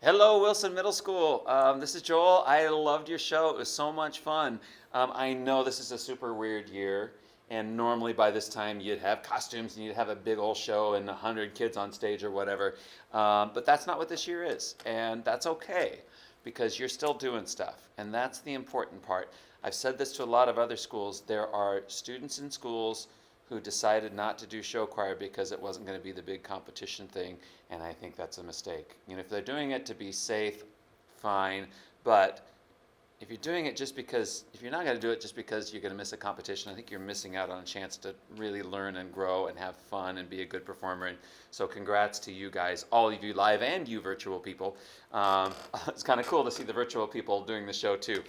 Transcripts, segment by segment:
Hello, Wilson Middle School. This is Joel. I loved your show. It was so much fun. I know this is a super weird year, and normally by this time you'd have costumes and you'd have a big old show and 100 kids on stage or whatever. But that's not what this year is, and that's okay because you're still doing stuff, and that's the important part. I've said this to a lot of other schools. There are students in schools who decided not to do show choir because it wasn't going to be the big competition thing, and I think that's a mistake. If they're doing it to be safe, fine, but if you're doing it just because, if you're not going to do it just because you're going to miss a competition, I think you're missing out on a chance to really learn and grow and have fun and be a good performer. And so, congrats to you guys, all of you live and you virtual people. It's kind of cool to see the virtual people doing the show too.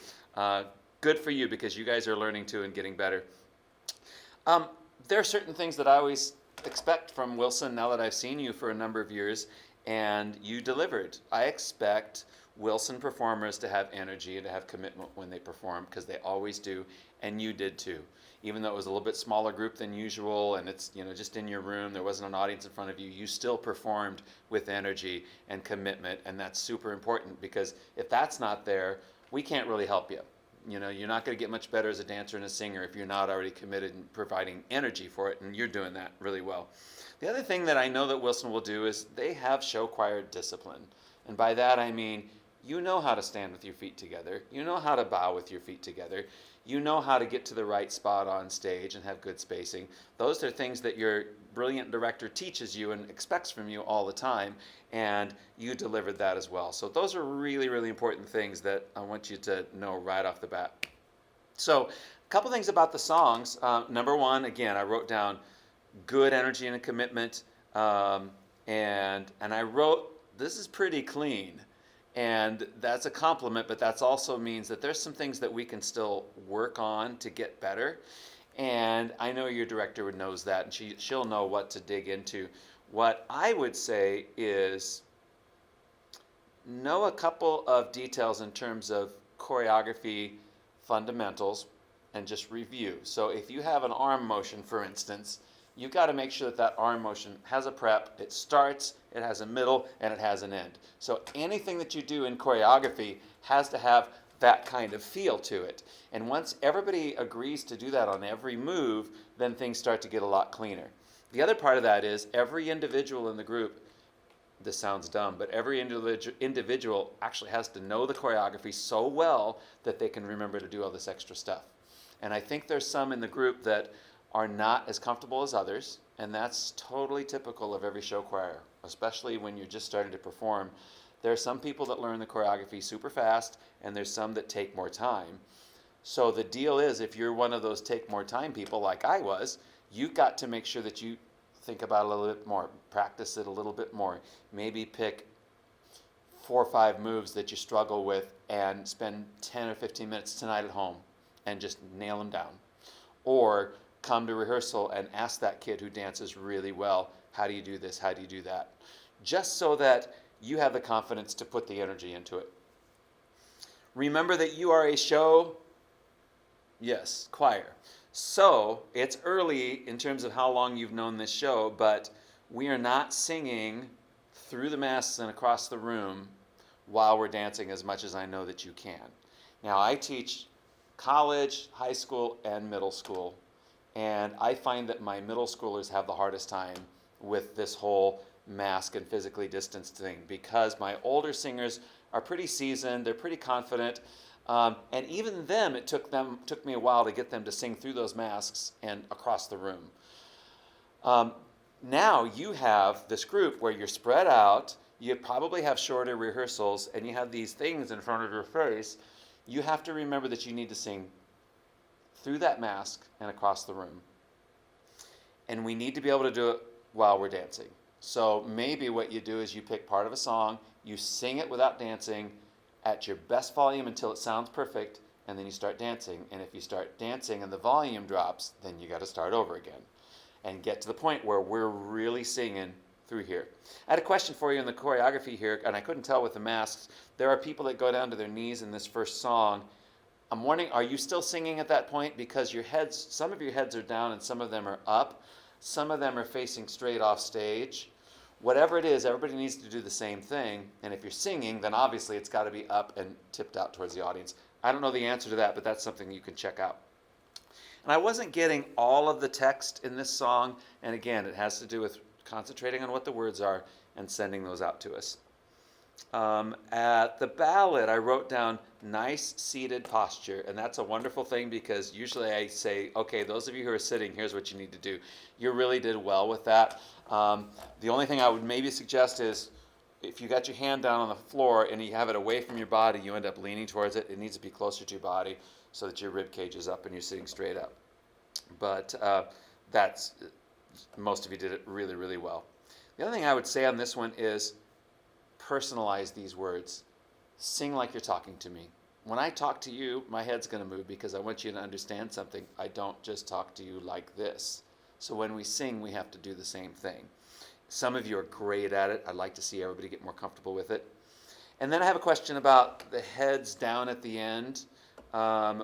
Good for you because you guys are learning too and getting better. Um, there are certain things that I always expect from Wilson now that I've seen you for a number of years, and you delivered. I expect Wilson performers to have energy and to have commitment when they perform because they always do, and you did too. Even though it was a little bit smaller group than usual and it's just in your room, there wasn't an audience in front of you, you still performed with energy and commitment, and that's super important because if that's not there, we can't really help you. You're not going to get much better as a dancer and a singer if you're not already committed and providing energy for it, and you're doing that really well. The other thing that I know that Wilson will do is they have show choir discipline. And by that I mean you know how to stand with your feet together, you know how to bow with your feet together, you know how to get to the right spot on stage and have good spacing. Those are things that your brilliant director teaches you and expects from you all the time, and you delivered that as well. So those are really, really important things that I want you to know right off the bat. So a couple things about the songs. Number one, again, I wrote down good energy and a commitment, and I wrote this is pretty clean. And that's a compliment, but that also means that there's some things that we can still work on to get better. And I know your director knows that, and she'll know what to dig into. What I would say is know a couple of details in terms of choreography fundamentals and just review. So if you have an arm motion, for instance, you've got to make sure that that arm motion has a prep, it starts, it has a middle, and it has an end. So anything that you do in choreography has to have that kind of feel to it. And once everybody agrees to do that on every move, then things start to get a lot cleaner. The other part of that is every individual in the group, this sounds dumb, but every individual actually has to know the choreography so well that they can remember to do all this extra stuff. And I think there's some in the group that are not as comfortable as others, and that's totally typical of every show choir, especially when you're just starting to perform. There are some people that learn the choreography super fast, and there's some that take more time. So the deal is, if you're one of those take more time people like I was, you've got to make sure that you think about it a little bit more, practice it a little bit more. Maybe pick 4 or 5 moves that you struggle with and spend 10 or 15 minutes tonight at home and just nail them down. Or come to rehearsal and ask that kid who dances really well, how do you do this, how do you do that? Just so that you have the confidence to put the energy into it. Remember that you are a show, yes, choir. So it's early in terms of how long you've known this show, but we are not singing through the masks and across the room while we're dancing as much as I know that you can. Now I teach college, high school, and middle school. And I find that my middle schoolers have the hardest time with this whole mask and physically distanced thing because my older singers are pretty seasoned, they're pretty confident, and even them, it took me a while to get them to sing through those masks and across the room. Now you have this group where you're spread out, you probably have shorter rehearsals, and you have these things in front of your face. You have to remember that you need to sing through that mask and across the room. And we need to be able to do it while we're dancing. So maybe what you do is you pick part of a song, you sing it without dancing at your best volume until it sounds perfect, and then you start dancing. And if you start dancing and the volume drops, then you got to start over again and get to the point where we're really singing through here. I had a question for you in the choreography here, and I couldn't tell with the masks. There are people that go down to their knees in this first song. I'm wondering, are you still singing at that point? Because your heads, some of your heads are down and some of them are up. Some of them are facing straight off stage. Whatever it is, everybody needs to do the same thing. And if you're singing, then obviously it's got to be up and tipped out towards the audience. I don't know the answer to that, but that's something you can check out. And I wasn't getting all of the text in this song. And again, it has to do with concentrating on what the words are and sending those out to us. At the ballad, I wrote down nice seated posture, and that's a wonderful thing because usually I say, okay, those of you who are sitting, here's what you need to do. You really did well with that. The only thing I would maybe suggest is if you got your hand down on the floor and you have it away from your body, you end up leaning towards it. It needs to be closer to your body so that your rib cage is up and you're sitting straight up. But that's most of you did it really, really well. The other thing I would say on this one is personalize these words. Sing like you're talking to me. When I talk to you, my head's going to move because I want you to understand something. I don't just talk to you like this. So when we sing, we have to do the same thing. Some of you are great at it. I'd like to see everybody get more comfortable with it. And then I have a question about the heads down at the end,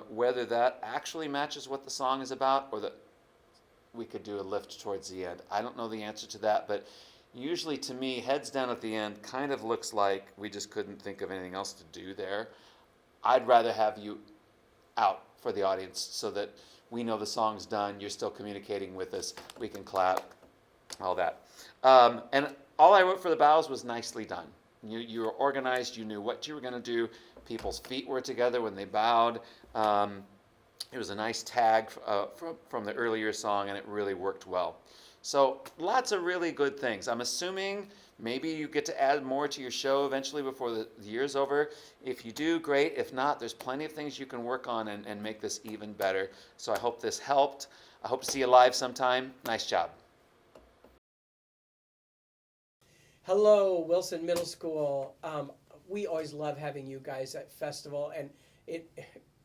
whether that actually matches what the song is about or that we could do a lift towards the end. I don't know the answer to that, but usually to me, heads down at the end kind of looks like we just couldn't think of anything else to do there. I'd rather have you out for the audience so that we know the song's done, you're still communicating with us, we can clap, all that. And all I wrote for the bows was nicely done. You were organized, you knew what you were going to do, people's feet were together when they bowed. It was a nice tag from the earlier song, and it really worked well. So lots of really good things. I'm assuming maybe you get to add more to your show eventually before the year's over. If you do, great. If not, there's plenty of things you can work on and make this even better. So I hope this helped. I hope to see you live sometime. Nice job. Hello, Wilson Middle School. We always love having you guys at festival, and it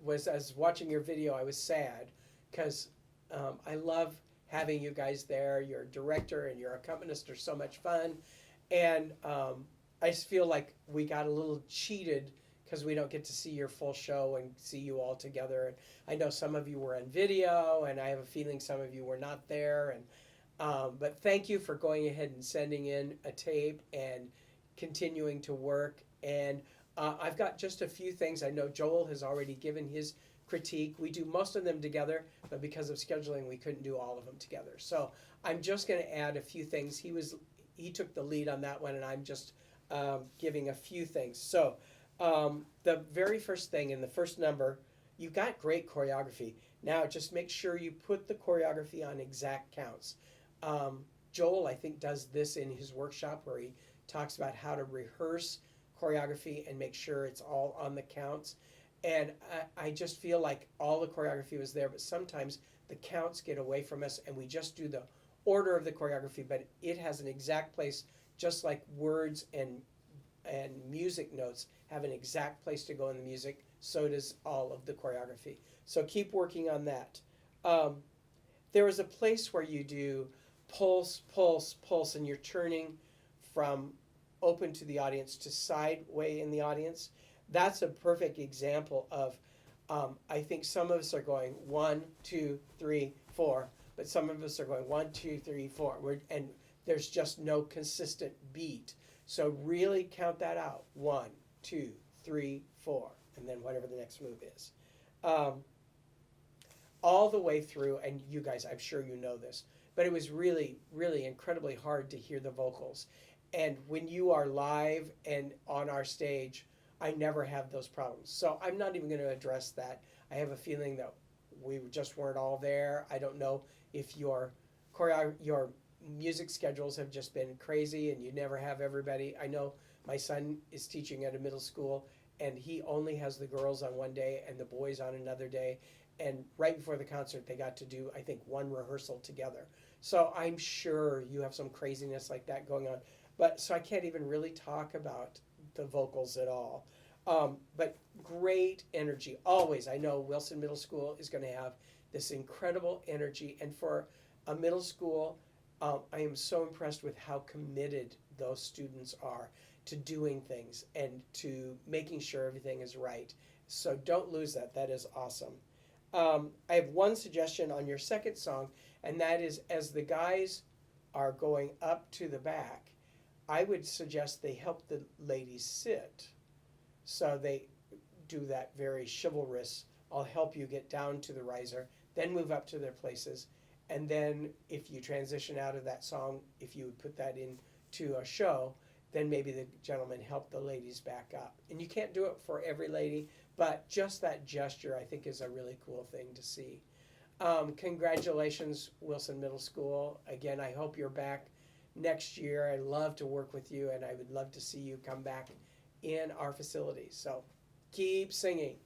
was, as watching your video, I was sad because I love having you guys there. Your director and your accompanist are so much fun, and I just feel like we got a little cheated because we don't get to see your full show and see you all together. And I know some of you were on video, and I have a feeling some of you were not there. And but thank you for going ahead and sending in a tape and continuing to work. And I've got just a few things. I know Joel has already given his critique. We do most of them together, but because of scheduling, we couldn't do all of them together. So I'm just going to add a few things. He took the lead on that one, and I'm just giving a few things. So the very first thing in the first number, you got great choreography. Now just make sure you put the choreography on exact counts. Joel, I think, does this in his workshop where he talks about how to rehearse choreography and make sure it's all on the counts. And I just feel like all the choreography was there, but sometimes the counts get away from us and we just do the order of the choreography, but it has an exact place, just like words and music notes have an exact place to go in the music, so does all of the choreography. So keep working on that. There is a place where you do pulse, pulse, pulse, and you're turning from open to the audience to sideway in the audience. That's a perfect example of, I think some of us are going 1, 2, 3, 4, but some of us are going 1, 2, 3, 4, and there's just no consistent beat. So really count that out. 1, 2, 3, 4, and then whatever the next move is. All the way through, and you guys, I'm sure you know this, but it was really, really incredibly hard to hear the vocals. And when you are live and on our stage, I never have those problems. So I'm not even going to address that. I have a feeling that we just weren't all there. I don't know if your music schedules have just been crazy and you never have everybody. I know my son is teaching at a middle school and he only has the girls on one day and the boys on another day. And right before the concert, they got to do, I think, one rehearsal together. So I'm sure you have some craziness like that going on. But so I can't even really talk about the vocals at all. But great energy, always. I know Wilson Middle School is going to have this incredible energy. And for a middle school, I am so impressed with how committed those students are to doing things and to making sure everything is right. So don't lose that. That is awesome. I have one suggestion on your second song, and that is as the guys are going up to the back, I would suggest they help the ladies sit. So they do that very chivalrous, I'll help you get down to the riser, then move up to their places. And then if you transition out of that song, if you would put that into a show, then maybe the gentleman helped the ladies back up. And you can't do it for every lady, but just that gesture I think is a really cool thing to see. Congratulations, Wilson Middle School. Again, I hope you're back next year. I'd love to work with you, and I would love to see you come back in our facilities. So keep singing.